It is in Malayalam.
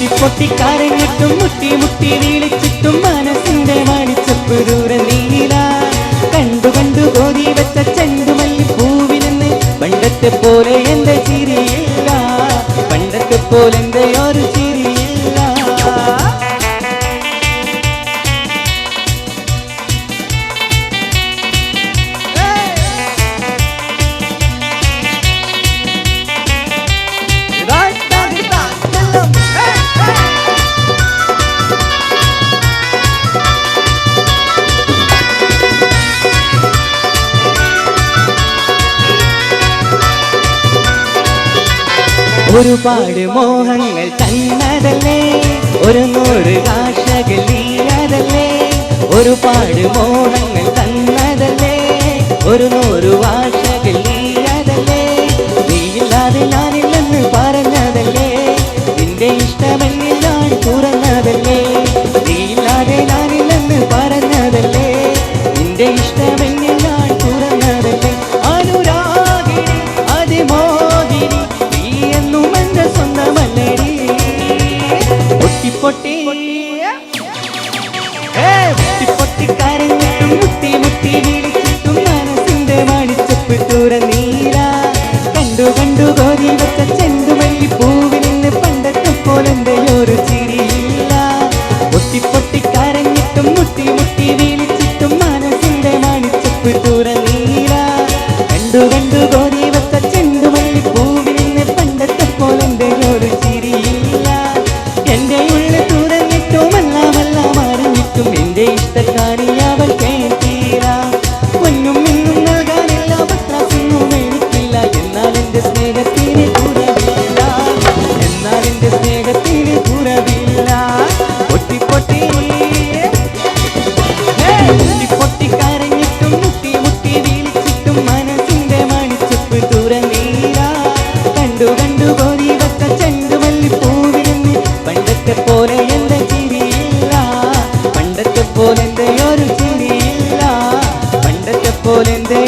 പൊട്ടിക്കരഞ്ഞിട്ടും മുട്ടി മുട്ടി വീളിച്ചിട്ടും മനസ്സിന്റെ മണിച്ചപ്പ് ദൂരെ നീല കണ്ടു കണ്ടു കോതി വെച്ച ചെണ്ടുമല്ലി പൂവിനെന്ന് പണ്ടത്തെ പോലെ എന്റെ ചിരിയില്ല പണ്ടത്തെ പോലെ എന്റെ ഒരു ചിരിയില്ല ഒരുപാട് മോഹങ്ങൾ തന്നതല്ലേ ഒരു നൂറ് കാശകൾ നീയതല്ലേ ഒരുപാട് മോഹങ്ങൾ തന്നതല്ലേ ഒരു നൂറ് ഭാഷകൾ നീയതല്ലേ നീയില്ലാതെ ഞാനില്ലെന്ന് പറഞ്ഞതല്ലേ നിന്റെ ഇഷ്ടമെന്നിൽ ഞാൻ തുറന്നതല്ലേ നീയില്ലാതെ ഞാനില്ലെന്ന് പറഞ്ഞതല്ലേ നിന്റെ ഇഷ്ടമെന്നിൽ ഞാൻ തുറന്നതല്ലേ അനുരാഗിണി അതിമോഹിനി എന്നും എന്റെ സ്വന്തമല്ലടി പൊട്ടി പൊട്ടി പൊട്ടിക്കരഞ്ഞിട്ടും മുട്ടി മുട്ടി വിളിച്ചിട്ടും മനസ്സിന്റെ മണിച്ചപ്പ് ദൂരെ നീല കണ്ടു കണ്ടു കോരി വെച്ച ചെണ്ടുമല്ലി പൂവിന് പണ്ടത്തെ പോലെന്റെ ഒരു ചിരിയില്ല പൊട്ടി പൊട്ടിക്കരഞ്ഞിട്ടും മുട്ടി മുട്ടി വിളിച്ചിട്ടും മനസ്സിന്റെ മണിച്ചപ്പ് ദൂരെ നീല കണ്ടു കണ്ടു കോരി വെച്ച ചെണ്ടുമല്ലി പൂവിന് പണ്ടത്തെ പോലെന്റെ ഒരു ചിരിയില്ല എന്റെ ഉള്ളിൽ തുറന്നിട്ടും എല്ലാം അറിഞ്ഞിട്ടും എന്റെ ഇഷ്ടക്കാരി അവൾ കേട്ടീര പൊന്നും ഇന്നും നൽകാനില്ല പത്രാസൊന്നും എനിക്കില്ല എന്നാൽ എന്റെ സ്നേഹത്തിന് കുറവില്ല എന്നാൽ എന്റെ സ്നേഹത്തിന് കുറവില്ല പൊട്ടി പൊട്ടി പൊട്ടിക്കരഞ്ഞിട്ടും മുട്ടി മുട്ടി വീളിച്ചിട്ടും മനസ്സിന്റെ മണിച്ചപ്പ് തുറന്നീര കണ്ടു കണ്ടു കോരി വെച്ച ചെണ്ടുമല്ലി പൂവിന് പണ്ടത്തെ പോലെ എന്റെ ചിരിയില്ല പണ്ടത്തെ പോലെ എന്റെ ഒരു ചിരിയില്ല പണ്ടത്തെ പോലെ എന്റെ